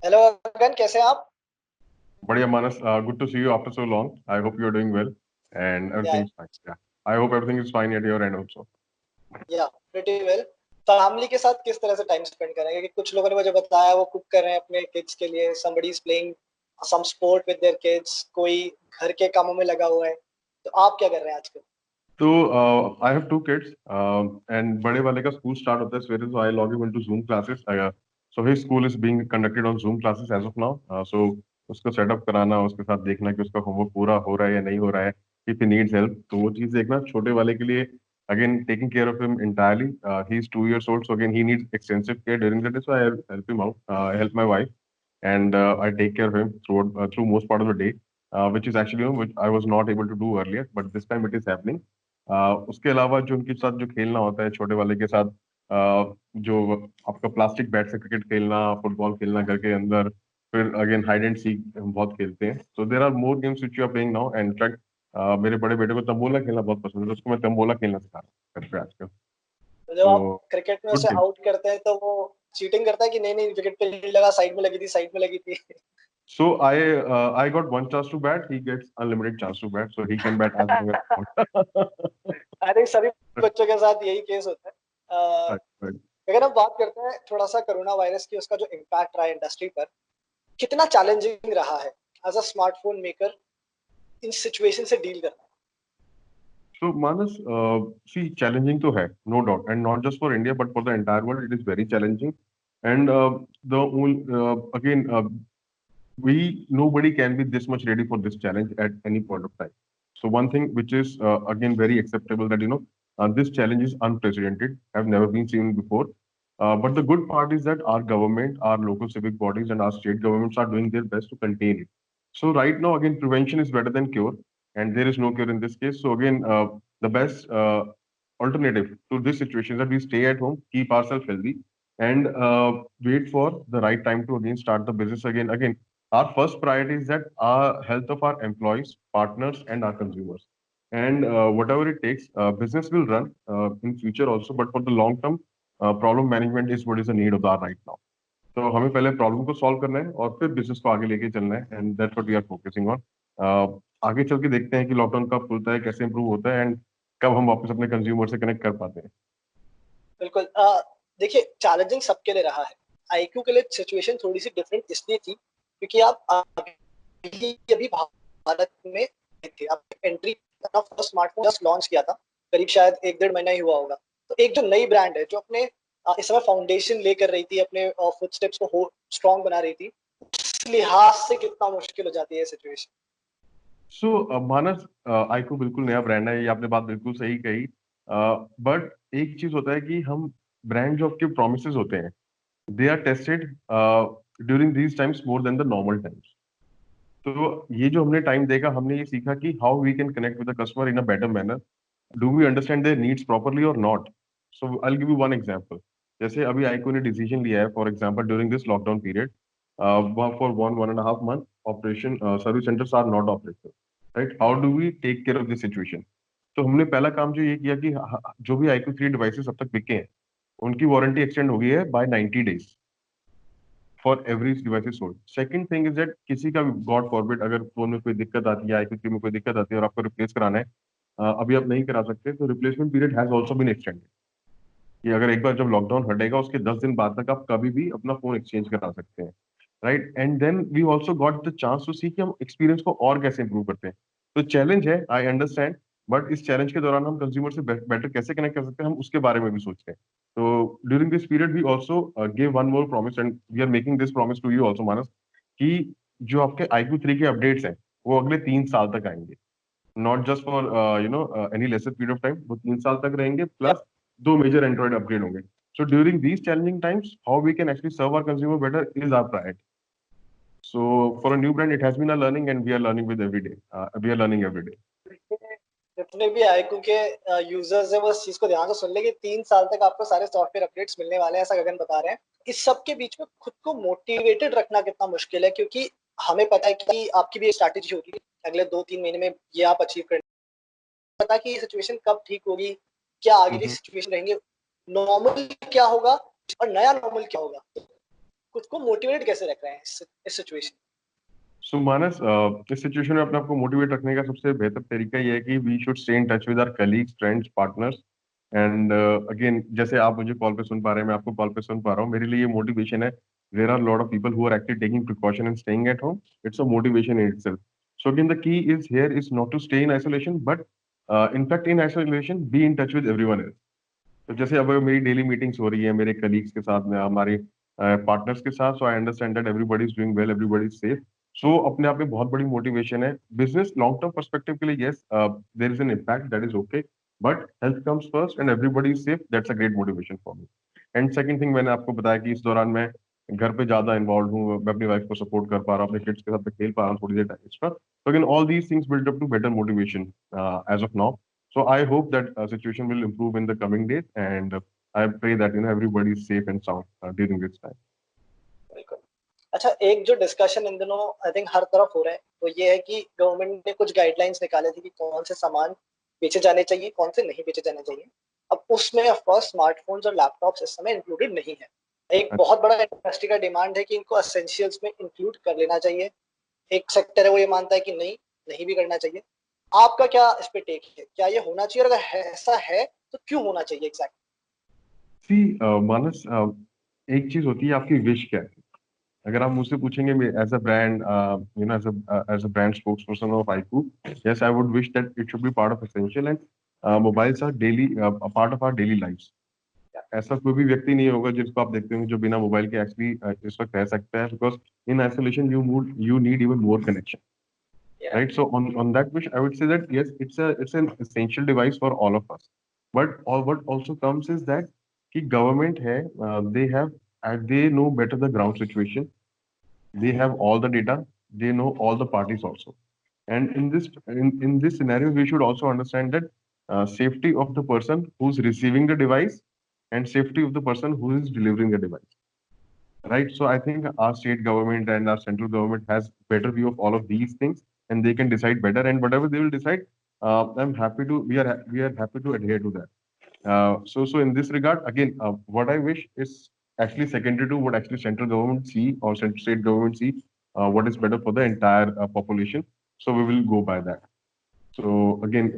Hello अगन, कैसे हैं आप? बढ़िया मानस, good to see you after so long. I hope you're doing well and या everything is fine. Yeah. I hope everything is fine at your end also. या pretty well. Family के साथ किस तरह से टाइम स्पेंड कर रहे हैं? क्योंकि कुछ लोगों ने मुझे बताया वो कुक कर रहे हैं अपने किड्स के लिए, somebody is playing some sport with their kids, कोई घर के कामों में लगा हुआ है। तो आप क्या कर रहे हैं आजकल? So I have two kids and बड़े वाले का school start होता है सवेरे, so I log him into Zoom classes. So his school is being conducted on Zoom classes as of now. So उसको सेटअप कराना, उसके साथ देखना कि उसका होमवर्क पूरा हो रहा है या नहीं हो रहा है, if he needs help, तो वो चीज़ देखना। छोटे वाले के लिए again taking care of him entirely. He is 2 years old, so again he needs extensive care during the day. So I help him out. I help my wife and I take care of him through most part of the day, which is actually which I was not able to do earlier, but this time it is happening. उसके अलावा जो उनके साथ जो खेलना होता है छोटे वाले के साथ, जो आपका प्लास्टिक बैट से क्रिकेट खेलना, फुटबॉल खेलना घर के अंदर, फिर अगेन हाइड एंड सीक हम बहुत खेलते हैं। So there are more games which you are playing now, and in fact मेरे बड़े बेटे को तंबोला खेलना बहुत पसंद है, तो उसको मैं तंबोला खेलना सिखा रहा हूँ घर पे आजकल। तो जब आप तो क्रिकेट में गुड उसे गेम। आउट करते हैं तो वो चीटिंग करता है कि नहीं नहीं, विकेट पे नहीं लगा, साइड में लगी थी, साइड में लगी थी? So I got one chance to bat. He gets unlimited chance to bat, so he can bat as long as he wants. I think सभी बच्चों के साथ यही केस होता है। Right, right. अगर हम बात करते हैं थोड़ा सा कोरोना वायरस की, उसका जो इम्पैक्ट रहा है इंडस्ट्री पर, कितना चैलेंजिंग रहा है as a smartphone maker in situation से डील करना? So Manas, see, challenging to hai, no doubt, and not just for India, but for the entire world, it is very challenging. And again, we nobody can be this much ready for this challenge at any point of time. So one thing which is again very acceptable, that this challenge is unprecedented, have never been seen before. But the good part is that our government, our local civic bodies, and our state governments are doing their best to contain it. So right now, again, prevention is better than cure, and there is no cure in this case. So again, the best alternative to this situation is that we stay at home, keep ourselves healthy, and wait for the right time to again start the business again. Again, our first priority is that our health of our employees, partners, and our consumers. And whatever it takes, business will run in future also. But for the long term, problem management is what is the need of the hour right now. तो हमें पहले problem को solve करना है और फिर business को आगे लेके चलना है, and that's what we are focusing on. आगे चल के देखते हैं कि लॉकडाउन कब खुलता है, कैसे इंप्रूव होता है, एंड कब हम वापस अपने कंज्यूमर से कनेक्ट कर पाते हैं। बिल्कुल। देखिए, चैलेंजिंग सबके लिए रहा है। आईक्यू के लिए सिचुएशन थोड़ी सी डिफरेंट इसलिए थी क्योंकि आप अभी भारत में थे, आप एंट्री, अपना फर्स्ट स्मार्टफोन जस्ट लॉन्च किया था, करीब शायद एक डेढ़ महीना ही हुआ होगा। तो एक जो नई ब्रांड है जो अपने इस समय फाउंडेशन लेकर रही थी, अपने फुटस्टेप्स को स्ट्रॉन्ग बना रही थी, इस लिहाज से कितना मुश्किल हो जाती है सिचुएशन? सो मानस, आईक्यू बिल्कुल नया ब्रांड है, ये आपने बात बिल्कुल सही कही। बट एक चीज होता है कि हम ब्रांड जो आपके प्रोमिस होते हैं, they are tested during these times more than the normal times. तो ये जो हमने टाइम देखा, हमने ये सीखा कि how we can connect with the customer in a better manner. Do we understand their needs properly और not? So I give you one example. जैसे अभी आईको ने डिसीजन लिया है, for example during this lockdown period, for one and half month operation service centres are not operational, right? How do we take care of this situation? तो हमने पहला काम जो ये किया कि जो भी आईको 3 डिवाइसेस अब तक बिके हैं, उनकी वारंटी एक्सटेंड हो गई है by 90 days for every device is sold. Second thing is that किसी का गॉड फॉरबिड अगर फोन में कोई दिक्कत आती है, आईक्यू में कोई दिक्कत आती है और आपको रिप्लेस कराना है, अभी आप नहीं करा सकते, तो replacement period has also been extended. कि अगर एक बार जब लॉकडाउन हटेगा, उसके 10 दिन बाद तक आप कभी भी अपना फोन एक्सचेंज करा सकते हैं, right? And then we also got the chance to see कि हम एक्सपीरियंस को और कैसे इंप्रूव करते हैं। तो चैलेंज है, आई अंडरस्टैंड, बट इस चैलेंज के दौरान हम कंज्यूमर से बेटर कैसे कनेक्ट कर सकते हैं, हम उसके बारे में भी सोच रहे हैं। तो during this period we also give one more promise, and we are making this promise to you also Manas, कि जो आपके iQ3 के अपडेट्स हैं, वो अगले 3 साल तक आएंगे। Not just for any lesser period of time, वो 3 साल तक रहेंगे, या प्लस 2 मेजर एंड्रॉइड अपग्रेड होंगे। So during these challenging times, how we can actually serve our consumer better is our priority. So for a new brand, it has been a learning, and we are learning with every day. We are learning every day. जितने भी IQ के users हैं वो इस चीज को ध्यान से सुन ले कि 3 साल तक आपको सारे सॉफ्टवेयर अपडेट्स मिलने वाले हैं, ऐसा गगन बता रहे हैं। इस सब के बीच में खुद को मोटिवेटेड रखना कितना मुश्किल है, क्योंकि हमें पता है कि आपकी भी एक स्ट्रैटेजी होगी अगले 2-3 महीने में ये आप अचीव करें। पता कि ये सिचुएशन कब ठीक होगी, क्या आगे की Mhm. सिचुएशन रहेंगे, नॉर्मल क्या होगा और नया नॉर्मल क्या होगा। खुद को मोटिवेट कैसे रख रहे हैं इस सिचुएशन? सो मानस, इस सिचुएशन में अपने आप को मोटिवेट रखने का सबसे बेहतर तरीका ये है कि we should stay in touch with our colleagues, friends, partners. And again, जैसे आप मुझे कॉल पे सुन पा रहे हैं, मैं आपको कॉल पे सुन पा रहा हूँ, मेरे लिए ये मोटिवेशन है। There are lot of people who are actually taking precaution and staying at home. It's a motivation in itself. So again the key is here is not to stay in isolation, but in fact in isolation be in touch with everyone else. तो जैसे अब मेरी daily meetings हो रही है मेरे colleagues के साथ में, हमारे पार्टनर्स के साथ, so I understand that everybody is doing well, everybody is safe. So अपने आप में बहुत बड़ी मोटिवेशन है। बिजनेस लॉन्ग टर्म पर्सपेक्टिव के लिए yes, there is an impact, that is okay, but health comes first and everybody is safe, that's a great motivation for me. And second thing, मैंने आपको बताया कि इस दौरान मैं घर पे ज्यादा इन्वॉल्व हूँ, मैं अपनी वाइफ को सपोर्ट कर पा रहा हूँ, अपने किड्स के साथ मैं खेल पा रहा हूँ थोड़ी देर एक्स्ट्रा। तो again all these things build up to better motivation as of now. So I hope that situation will improve in the coming days, and I pray that everybody is safe and sound during this time. बिल्कुल। अच्छा, एक जो discussion in दिनों I think हर तरफ हो रहा है वो ये है कि गवर्नमेंट ने कुछ गाइडलाइंस निकाले थे कि कौन से सामान बेचे जाने चाहिए, कौन से नहीं बेचे जाने चाहिए। अब उसमें ऑफ कोर्स स्मार्टफोन्स और लैपटॉप्स इस समय इंक्लूडेड नहीं है। एक बहुत बड़ा इंडस्ट्री का डिमांड है कि इनको एसेंशियल्स में इंक्लूड कर लेना चाहिए। एक सेक्टर है वो ये मानता है कि नहीं, नहीं भी करना चाहिए। आपका क्या इस पे टेक है? क्या ये होना चाहिए, और अगर ऐसा है तो क्यों होना चाहिए एग्जैक्ट? See, मानस, एक चीज होती है आपकी विश क्या है। अगर आप मुझसे पूछेंगे as a brand, as a brand spokesperson of iQOO, yes I would wish that it should be part of essential, and mobiles are daily part of our daily lifes. ऐसा कोई भी व्यक्ति नहीं होगा जिसको आप देखते होंगे जो बिना मोबाइल के एक्चुअली इस वक्त रह सकता है, because in isolation you need even more connection, right? So on that wish, I would say that yes, it's an essential device for all of us. But all what also comes is that कि government है, they have they know better the ground situation. They have all the data. They know all the parties also. And in this scenario, we should also understand that safety of the person who's receiving the device and safety of the person who is delivering the device. Right. So I think our state government and our central government has better view of all of these things, and they can decide better. And whatever they will decide, I'm happy to. We are happy to adhere to that. So in this regard, again, what I wish is actually secondary to what actually central government see or state government see. What is better for the entire population. So we will go by that. So again,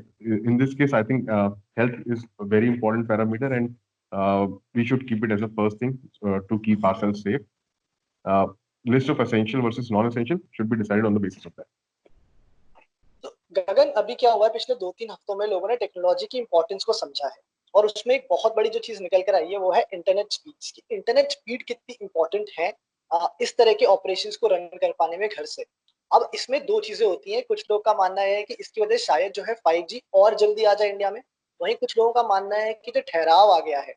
in this case, I think health is a very important parameter, and we should keep it as a first thing to keep ourselves safe. List of essential versus non-essential should be decided on the basis of that. तो गगन, अभी क्या हुआ है, पिछले 2-3 हफ्तों में लोगों ने टेक्नोलॉजी की इंपॉर्टेंस को समझा है, और उसमें एक बहुत बड़ी जो चीज निकल कर आई है वो है इंटरनेट स्पीड की। इंटरनेट स्पीड कितनी इंपॉर्टेंट है इस तरह के ऑपरेशंस को रन कर पाने में घर से। अब इसमें दो चीजें होती हैं। कुछ लोग का मानना है कि इसकी वजह से शायद जो है 5G और जल्दी आ जाए इंडिया में। वहीं कुछ लोगों का मानना है कि जो ठहराव आ गया है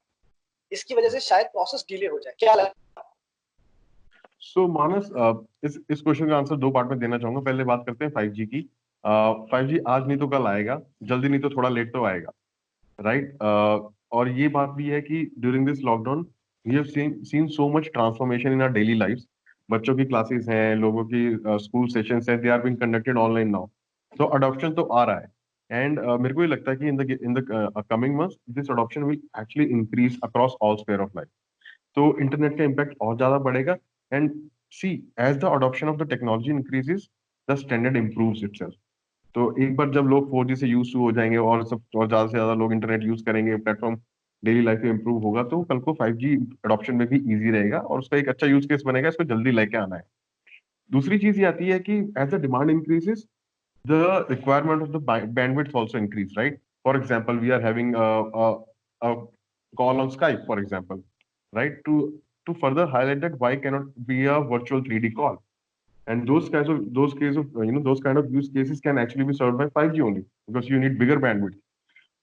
इसकी वजह से शायद प्रोसेस डिले हो जाए। क्या लगता है? So मानस, इस क्वेश्चन का आंसर दो पार्ट में देना चाहूंगा। पहले बात करते हैं 5G की। 5G आज नहीं तो कल आएगा, जल्दी नहीं तो थोड़ा लेट तो आएगा, राइट? और ये बात भी है कि during this lockdown we have seen so much transformation in our daily lifes. बच्चों की क्लासेस हैं, लोगों की स्कूल सेशंस हैं, they are being conducted online now. तो अडॉप्शन तो आ रहा है, एंड मेरे को ये लगता है कि in the coming months this adoption will actually increase across all sphere of life. तो इंटरनेट का इम्पैक्ट और ज्यादा बढ़ेगा। And see, as the adoption of the technology increases, the standard improves itself. तो एक बार जब लोग 4G से यूज टू हो जाएंगे और सब और ज्यादा से ज्यादा लोग इंटरनेट यूज करेंगे, प्लेटफॉर्म डेली लाइफ में इंप्रूव होगा, तो कल को 5G अडॉप्शन में भी इजी रहेगा और उसका एक अच्छा यूज केस बनेगा। इसको जल्दी लेके आना है। दूसरी चीज ये आती है कि as the demand increases, the requirement of the bandwidth also increase, right? For example, we are having a call on Skype, for example, right? To further highlight that why cannot be a virtual 3D call, and those kind of use cases can actually be served by 5G only because you need bigger bandwidth.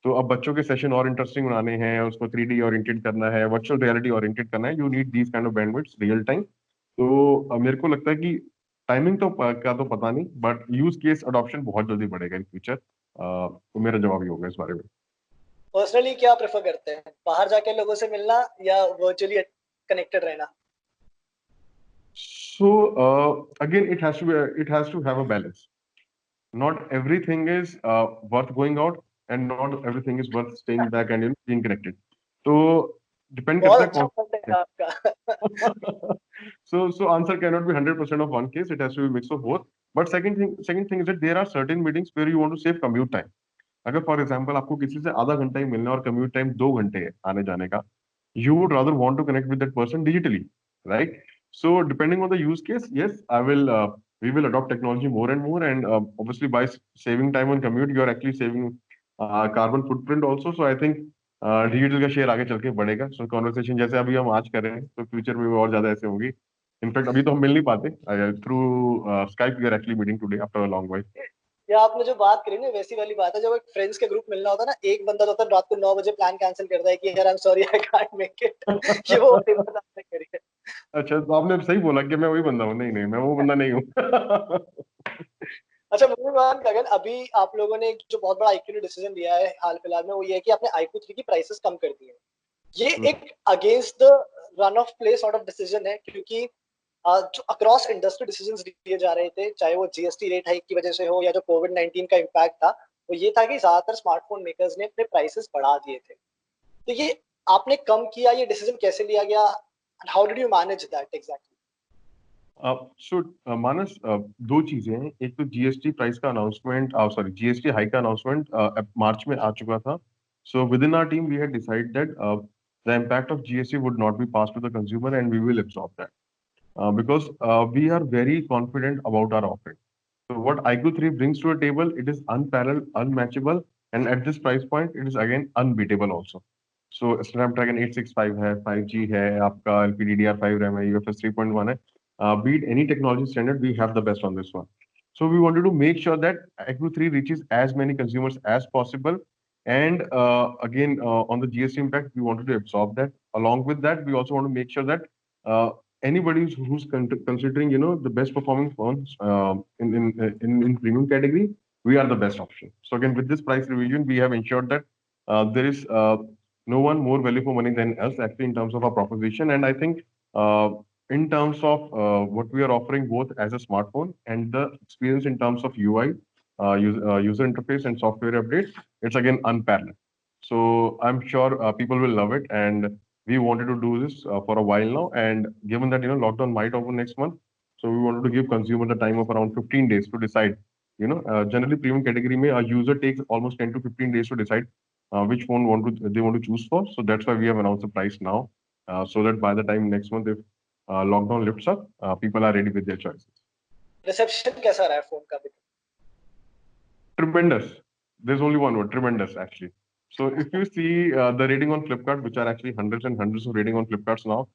तो अब बच्चों के session और interesting बनाने हैं, उसको 3D oriented करना है, वर्चुअल रियलिटी ओरिएंटेड करना है, you need these kind of bandwidth real time. तो मेरे को लगता है कि टाइमिंग तो का तो पता नहीं, बट यूज केस अडॉप्शन बहुत जल्दी बढ़ेगा इन फ्यूचर। तो मेरा जवाब ही होगा इस बारे में। पर्सनली क्या प्रेफर करते हैं, बाहर जाके लोगों से मिलना या वर्चुअली कनेक्टेड रहना? So again, it has to have a balance. Not everything is worth going out, and not everything is worth staying back and being connected. तो डिपेंड बहुत करता है अच्छा कौन। पॉइंट है रहेगा आपका। So answer cannot be 100% of one case. It has to be mix of both. But second thing is that there are certain meetings where you want to save commute time. अगर for example आपको किसी से आधा घंटा ही मिलना है और commute time 2 घंटे है आने जाने का, you would rather want to connect with that person digitally, right? So depending on the use case, yes, we will adopt technology more and more, and obviously by saving time on commute, you are actually saving carbon footprint also. So I think digital का share आगे चल के बढ़ेगा. सो conversation जैसे अभी हम आज कर रहे हैं, तो फ्यूचर में भी और ज्यादा ऐसे होंगी. इनफैक्ट अभी तो हम मिल नहीं पाते. Through Skype we are actually meeting today after a long while. या आपने जो बात करी ना, वैसी वाली बात है, जब एक फ्रेंड्स के ग्रुप मिलना होता है ना, एक बंदा तो रात को 9 बजे प्लान कैंसिल करता है कि यार I am sorry I can't make it. ये वो वाली बात आपने करी है। अच्छा, तो आपने सही बोला कि मैं वही बंदा हूँ. नहीं नहीं, मैं वो बंदा नहीं हूँ. अच्छा मूविंग ऑन गगन, अभी आप लोगों ने एक जो बहुत बड़ा आईक्यू ने डिसीजन लिया है हाल फिलहाल में, वो ये है कि आपने आईक्यू 3 की प्राइसेस कम कर दी है। ये एक against the run of play sort of decision है, क्योंकि जो अक्रॉस इंडस्ट्री डिसीजंस लिए जा रहे थे, चाहे वो जीएसटी रेट हाइक की वजह से हो या जो कोविड-19 का इम्पैक्ट था, वो ये था कि ज्यादातर स्मार्टफोन मेकर्स ने अपने प्राइसेस बढ़ा दिए थे। तो ये आपने कम किया, ये डिसीजन कैसे लिया गया, how did you manage that exactly? Manas, दो चीजें हैं. एक तो जीएसटी प्राइस का अनाउंसमेंट, सॉरी जीएसटी हाइक का अनाउंसमेंट मार्च में आ चुका था. So within our team we had decide that the impact of GST would not be pass to the consumer and we will absorb that because we are very confident about our offering. So what iQOO 3 brings to a table, it is unparalleled, unmatchable, and at this price point, it is again unbeatable also. So Snapdragon 865 है, 5G है, आपका LPDDR5 RAM है, UFS 3.1 है. Beat any technology standard, we have the best on this one. So we wanted to make sure that iQOO 3 reaches as many consumers as possible. And again, on the GST impact, we wanted to absorb that. Along with that, we also want to make sure that uh, anybody who's considering, you know, the best performing phones in premium category, we are the best option. So again, with this price revision, we have ensured that there is no one more value for money than us actually in terms of our proposition. And I think in terms of what we are offering both as a smartphone and the experience in terms of UI, user interface and software updates, it's again unparalleled. So I'm sure people will love it, and we wanted to do this for a while now. And given that, you know, lockdown might open next month, so we wanted to give consumer the time of around 15 days to decide. You know, generally premium category mein a user takes almost 10 to 15 days to decide which phone they want to choose for. So that's why we have announced the price now, so that by the time next month, if lockdown lifts up, people are ready with their choices. Reception कैसा रहा है phone का? Tremendous. There's only one word, tremendous, actually. So if you see the rating on Flipkart, which are actually hundreds and hundreds of rating on Flipkarts now,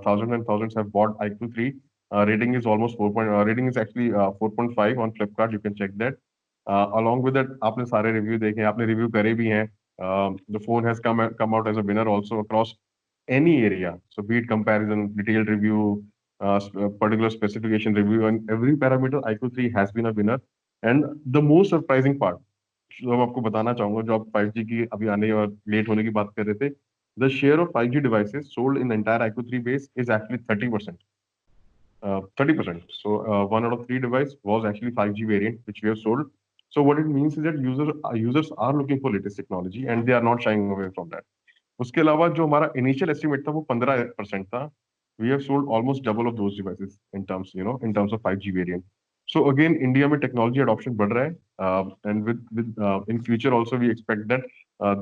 thousands and thousands have bought iQOO 3. Rating is almost 4. Rating is actually 4.5 on Flipkart. You can check that. Along with that, आपने सारे review देखे, आपने review करे भी हैं. The phone has come out as a winner also across any area. So be it comparison, detailed review, particular specification review, and every parameter, iQOO 3 has been a winner. And the most surprising part, जो मैं आपको बताना चाहूंगा, जो आप 5G की अभी आने और लेट होने की बात कर रहे थे, the share of 5G devices sold in the entire iQOO 3 base is actually 30%. 30%. So one out of three device was actually 5G variant, which we have sold. So what it means is that users are looking for latest technology and they are not shying away from that. उसके अलावा जो हमारा initial estimate था वो 15% था. We have sold almost double of those devices in terms, you know, in terms of 5G variant. So again, India में technology adoption बढ़ रहा है, and with in future also we expect that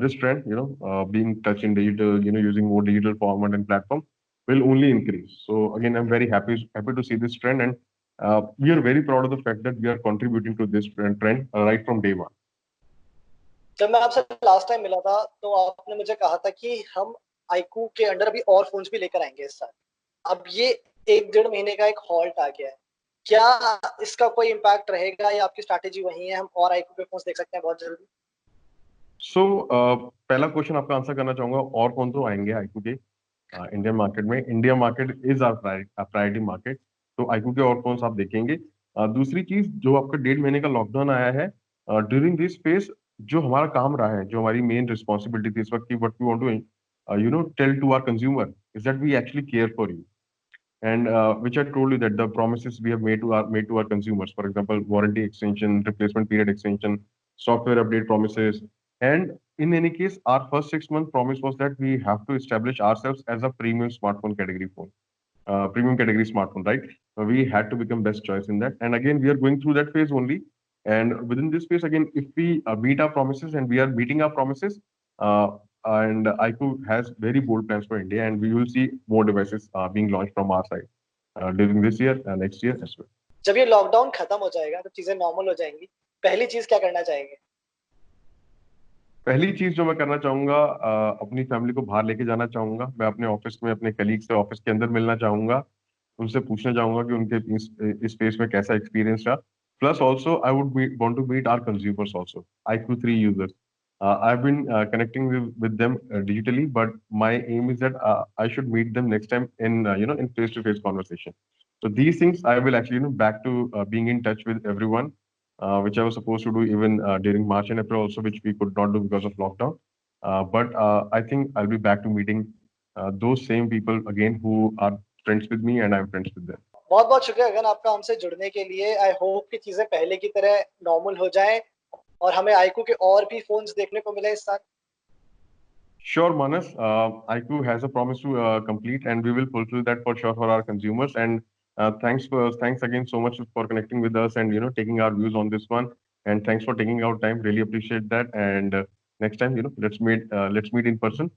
this trend, you know, being touch in digital, you know, using more digital format and platform will only increase. So again, I'm very happy to see this trend, and we are very proud of the fact that we are contributing to this trend right from day one. जब मैं आपसे last time मिला था तो आपने मुझे कहा था कि हम iQOO के अंडर अभी और फोन्स भी लेकर आएंगे इस साल। अब ये 1-1.5 महीने का एक हॉल्ट आ गया है, क्या इसका कोई इम्पैक्ट रहेगा या आपकी स्ट्रैटेजी वही है, हम और iQOO के फोन्स देख सकते हैं बहुत जल्दी? So पहला क्वेश्चन आपका आंसर करना चाहूंगा, और कौन तो आएंगे iQOO के इंडियन मार्केट में. India market is our priority market, तो iQOO के और फोन्स आप देखेंगे. दूसरी चीज, जो आपका 1.5 महीने का लॉकडाउन आया है, ड्यूरिंग दिस फेज जो हमारा काम रहा है, जो हमारी मेन रिस्पॉन्सिबिलिटी थी इस वक्त की, what we want to you know tell to our consumer is that we actually care for you. And which I told you that the promises we have made to our consumers, for example, warranty extension, replacement period extension, software update promises, and in any case, our first 6 month promise was that we have to establish ourselves as a premium smartphone category phone, premium category smartphone, right? We had to become best choice in that. And again, we are going through that phase only. And within this phase, again, if we meet our promises and we are meeting our promises, uh, and iQOO has very bold plans for India, and we will see more devices being launched from our side during this year, next year as well. जब ये lockdown खत्म हो जाएगा तो चीजें normal हो जाएंगी, पहली चीज क्या करना चाहेंगे? पहली चीज जो मैं करना चाहूंगा, अपनी फैमिली को बाहर लेके जाना चाहूंगा। मैं अपने ऑफिस में अपने कलीग से ऑफिस के अंदर मिलना चाहूंगा, उनसे पूछना चाहूंगा कि उनके इस स्पेस में कैसा एक्सपीरियंस रहा। Plus also I would want to meet our consumers also, iQOO 3 users. I've been connecting with them digitally, but my aim is that I should meet them next time in in face-to-face conversation. So these things I will actually back to being in touch with everyone, which I was supposed to do even during March and April also, which we could not do because of lockdown. But I think I'll be back to meeting those same people again who are friends with me and I'm friends with them. बहुत बहुत शुक्रिया गगन आपका हमसे जुड़ने के लिए। I hope कि चीजें पहले की तरह नॉर्मल हो जाएं और हमें iQOO के और भी फोन्स देखने को मिले इस साल। Sure, Manas. iQOO has a promise to complete, and we will fulfill that for sure for our consumers. And thanks again so much for connecting with us and taking our views on this one. And thanks for taking our time. Really appreciate that. And next time, let's meet in person.